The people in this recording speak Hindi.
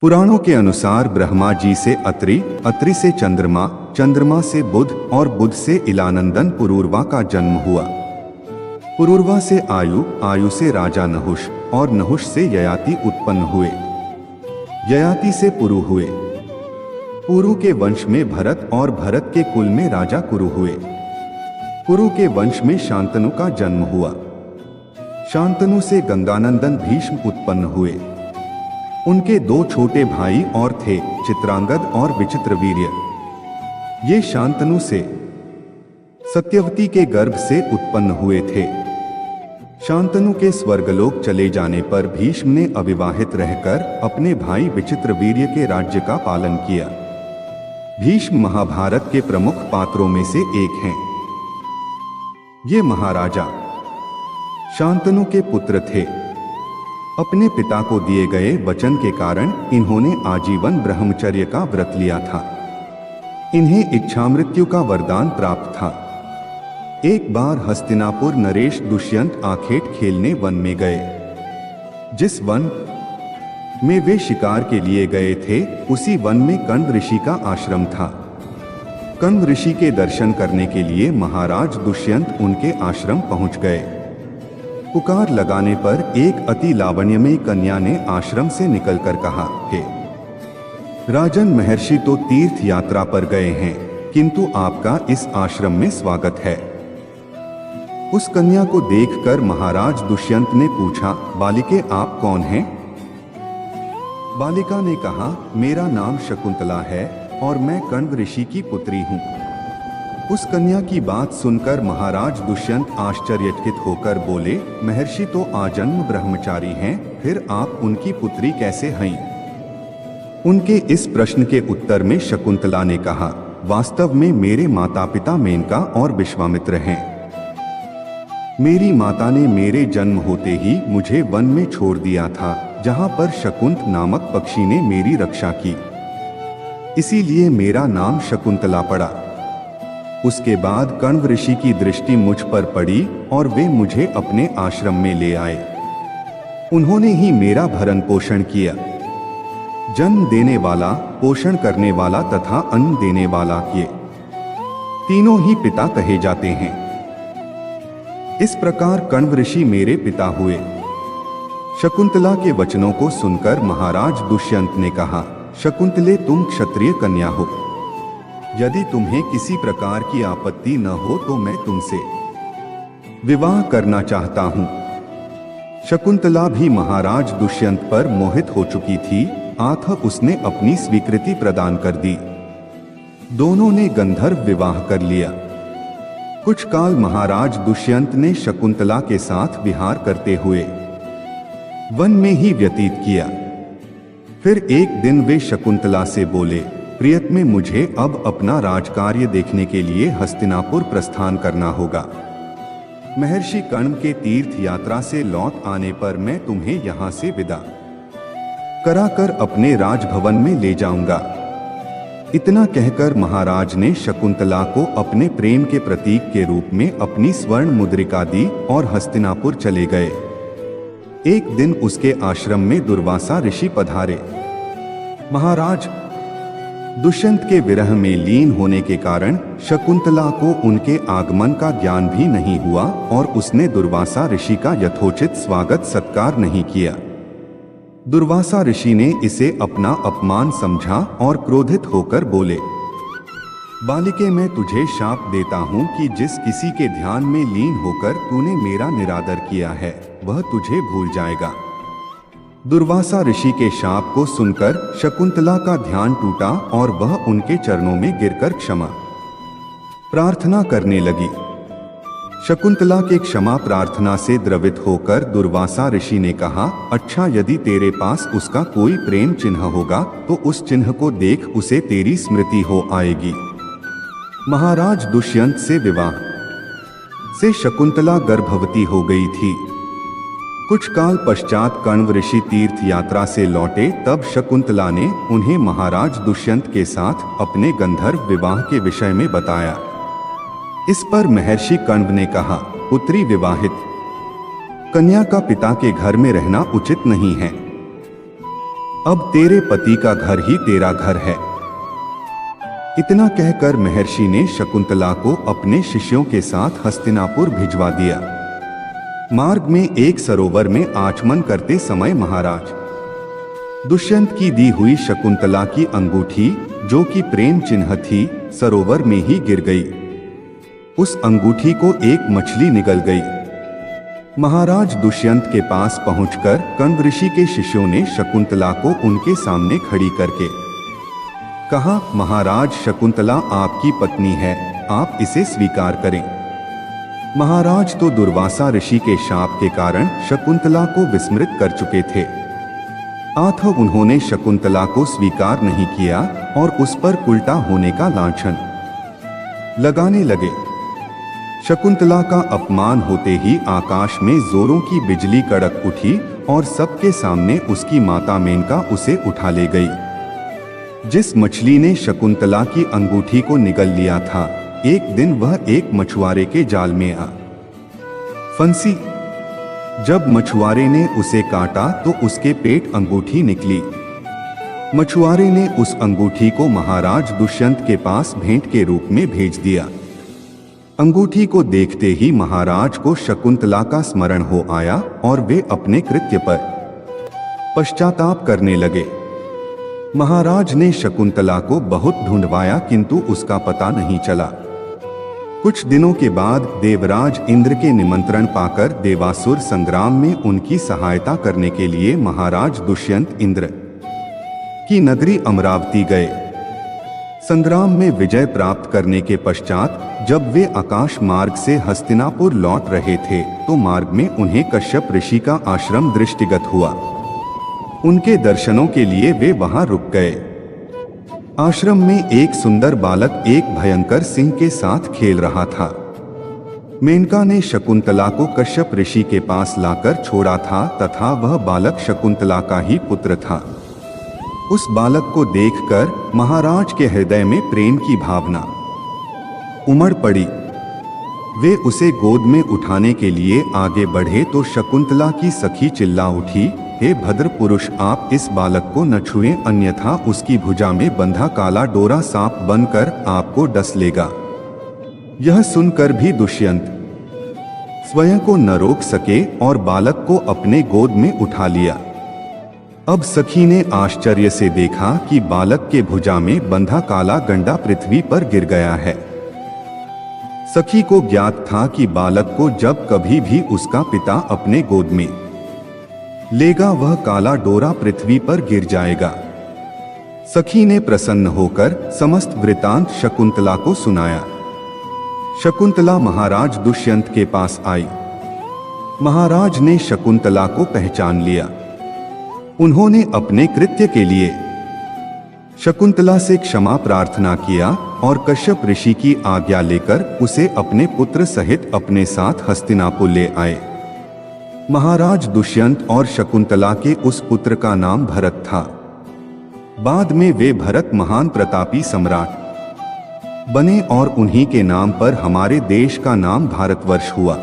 पुराणों के अनुसार ब्रह्मा जी से अत्रि, अत्रि से चंद्रमा, चंद्रमा से बुध और बुध से इलानंदन पुरूरवा का जन्म हुआ। पुरूरवा से आयु, आयु से राजा नहुष और नहुष से ययाति उत्पन्न हुए। ययाति से पुरु हुए। पुरु के वंश में भरत और भरत के कुल में राजा कुरु हुए। कुरु के वंश में शांतनु का जन्म हुआ। शांतनु से गंगानंदन भीष्म उत्पन्न हुए। उनके दो छोटे भाई और थे, चित्रांगद और विचित्रवीर्य। ये शांतनु से सत्यवती के गर्भ से उत्पन्न हुए थे। शांतनु के स्वर्गलोक चले जाने पर भीष्म ने अविवाहित रहकर अपने भाई विचित्रवीर्य के राज्य का पालन किया। भीष्म महाभारत के प्रमुख पात्रों में से एक हैं। ये महाराजा शांतनु के पुत्र थे। अपने पिता को दिए गए वचन के कारण इन्होंने आजीवन ब्रह्मचर्य का व्रत लिया था। इन्हें इच्छामृत्यु का वरदान प्राप्त था। एक बार हस्तिनापुर नरेश दुष्यंत आखेट खेलने वन में गए। जिस वन में वे शिकार के लिए गए थे, उसी वन में कंद ऋषि का आश्रम था। कंद ऋषि के दर्शन करने के लिए महाराज दुष्यंत उनके आश्रम पहुंच गए। पुकार लगाने पर एक अति लावण्यमयी कन्या ने आश्रम से निकलकर कहा, हे राजन, महर्षि तो तीर्थ यात्रा पर गए हैं, किंतु आपका इस आश्रम में स्वागत है। उस कन्या को देखकर महाराज दुष्यंत ने पूछा, बालिके आप कौन हैं? बालिका ने कहा, मेरा नाम शकुंतला है और मैं कंद ऋषि की पुत्री हूँ। उस कन्या की बात सुनकर महाराज दुष्यंत आश्चर्यचकित होकर बोले, महर्षि तो आजन्म ब्रह्मचारी हैं, फिर आप उनकी पुत्री कैसे हैं? उनके इस प्रश्न के उत्तर में शकुंतला ने कहा, वास्तव में मेरे माता पिता मेनका और विश्वामित्र हैं। मेरी माता ने मेरे जन्म होते ही मुझे वन में छोड़ दिया था, जहां पर शकुंत नामक पक्षी ने मेरी रक्षा की। इसीलिए मेरा नाम शकुंतला पड़ा। उसके बाद कण्व ऋषि की दृष्टि मुझ पर पड़ी और वे मुझे अपने आश्रम में ले आए। उन्होंने ही मेरा भरण पोषण किया। जन्म देने वाला, पोषण करने वाला तथा अन्न देने वाला, ये तीनों ही पिता कहे जाते हैं। इस प्रकार कण्व ऋषि मेरे पिता हुए। शकुंतला के वचनों को सुनकर महाराज दुष्यंत ने कहा, शकुंतले, तुम क्षत्रिय कन्या हो। यदि तुम्हें किसी प्रकार की आपत्ति न हो तो मैं तुमसे विवाह करना चाहता हूं। शकुंतला भी महाराज दुष्यंत पर मोहित हो चुकी थी, अतः उसने अपनी स्वीकृति प्रदान कर दी। दोनों ने गंधर्व विवाह कर लिया। कुछ काल महाराज दुष्यंत ने शकुंतला के साथ विहार करते हुए वन में ही व्यतीत किया। फिर एक दिन वे शकुंतला से बोले, प्रियतमे, मुझे अब अपना राजकार्य देखने के लिए हस्तिनापुर प्रस्थान करना होगा। महर्षि कण्व के तीर्थ यात्रा से लौट आने पर मैं तुम्हें यहाँ से विदा कराकर अपने राजभवन में ले जाऊंगा। इतना कहकर महाराज ने शकुंतला को अपने प्रेम के प्रतीक के रूप में अपनी स्वर्ण मुद्रिका दी और हस्तिनापुर चले गए। एक दिन उसके आश्रम में दुर्वासा ऋषि पधारे। महाराज दुष्यंत के विरह में लीन होने के कारण शकुंतला को उनके आगमन का ज्ञान भी नहीं हुआ और उसने दुर्वासा ऋषि का यथोचित स्वागत सत्कार नहीं किया। दुर्वासा ऋषि ने इसे अपना अपमान समझा और क्रोधित होकर बोले, बालिके, मैं तुझे शाप देता हूं कि जिस किसी के ध्यान में लीन होकर तूने मेरा निरादर किया है, वह तुझे भूल जाएगा। दुर्वासा ऋषि के शाप को सुनकर शकुंतला का ध्यान टूटा और वह उनके चरणों में गिरकर क्षमा प्रार्थना करने लगी। शकुंतला के क्षमा प्रार्थना से द्रवित होकर दुर्वासा ऋषि ने कहा, अच्छा, यदि तेरे पास उसका कोई प्रेम चिन्ह होगा तो उस चिन्ह को देख उसे तेरी स्मृति हो आएगी। महाराज दुष्यंत से विवाह से शकुंतला गर्भवती हो गई थी। कुछ काल पश्चात कण्व ऋषि तीर्थ यात्रा से लौटे, तब शकुंतला ने उन्हें महाराज दुष्यंत के साथ अपने गंधर्व विवाह के विषय में बताया। इस पर महर्षि कण्व ने कहा, पुत्री, विवाहित कन्या का पिता के घर में रहना उचित नहीं है। अब तेरे पति का घर ही तेरा घर है। इतना कहकर महर्षि ने शकुंतला को अपने शिष्यों के साथ हस्तिनापुर भिजवा दिया। मार्ग में एक सरोवर में आचमन करते समय महाराज दुष्यंत की दी हुई शकुंतला की अंगूठी, जो कि प्रेम चिन्ह थी, सरोवर में ही गिर गई। उस अंगूठी को एक मछली निगल गई। महाराज दुष्यंत के पास पहुंचकर कण्व ऋषि के शिष्यों ने शकुंतला को उनके सामने खड़ी करके कहा, महाराज, शकुंतला आपकी पत्नी है, आप इसे स्वीकार करें। महाराज तो दुर्वासा ऋषि के शाप के कारण शकुंतला को विस्मृत कर चुके थे, अतः उन्होंने शकुंतला को स्वीकार नहीं किया और उस पर उल्टा होने का लांछन लगाने लगे। शकुंतला का अपमान होते ही आकाश में जोरों की बिजली कड़क उठी और सबके सामने उसकी माता मेनका उसे उठा ले गई। जिस मछली ने शकुंतला की अंगूठी को निगल लिया था, एक दिन वह एक मछुआरे के जाल में आ फंसी। जब मछुआरे ने उसे काटा तो उसके पेट अंगूठी निकली। मछुआरे ने उस अंगूठी को महाराज दुष्यंत के पास भेंट के रूप में भेज दिया। अंगूठी को देखते ही महाराज को शकुंतला का स्मरण हो आया और वे अपने कृत्य पर पश्चाताप करने लगे। महाराज ने शकुंतला को बहुत ढूंढवाया, किंतु उसका पता नहीं चला। कुछ दिनों के बाद देवराज इंद्र के निमंत्रण पाकर देवासुर संग्राम में उनकी सहायता करने के लिए महाराज दुष्यंत इंद्र की नगरी अमरावती गए। संग्राम में विजय प्राप्त करने के पश्चात जब वे आकाश मार्ग से हस्तिनापुर लौट रहे थे तो मार्ग में उन्हें कश्यप ऋषि का आश्रम दृष्टिगत हुआ। उनके दर्शनों के लिए वे वहां रुक गए। आश्रम में एक सुंदर बालक एक भयंकर सिंह के साथ खेल रहा था। मेनका ने शकुंतला को कश्यप ऋषि के पास लाकर छोड़ा था तथा वह बालक शकुंतला का ही पुत्र था। उस बालक को देखकर महाराज के हृदय में प्रेम की भावना उमड़ पड़ी। वे उसे गोद में उठाने के लिए आगे बढ़े तो शकुंतला की सखी चिल्ला उठी, हे भद्र पुरुष, आप इस बालक को न छुएं, अन्यथा उसकी भुजा में बंधा काला डोरा सांप बनकर आपको डस लेगा। यह सुनकर भी दुष्यंत स्वयं को न रोक सके और बालक को अपने गोद में उठा लिया। अब सखी ने आश्चर्य से देखा कि बालक के भुजा में बंधा काला गंडा पृथ्वी पर गिर गया है। सखी को ज्ञात था कि बालक को जब कभी भी उसका पिता अपने गोद में लेगा वह काला डोरा पृथ्वी पर गिर जाएगा। सखी ने प्रसन्न होकर समस्त वृतांत शकुंतला को सुनाया। शकुंतला महाराज दुष्यंत के पास आई। महाराज ने शकुंतला को पहचान लिया। उन्होंने अपने कृत्य के लिए शकुंतला से क्षमा प्रार्थना किया और कश्यप ऋषि की आज्ञा लेकर उसे अपने पुत्र सहित अपने साथ हस्तिनापुर ले आए। महाराज दुष्यंत और शकुंतला के उस पुत्र का नाम भरत था। बाद में वे भरत महान प्रतापी सम्राट बने और उन्हीं के नाम पर हमारे देश का नाम भारतवर्ष हुआ।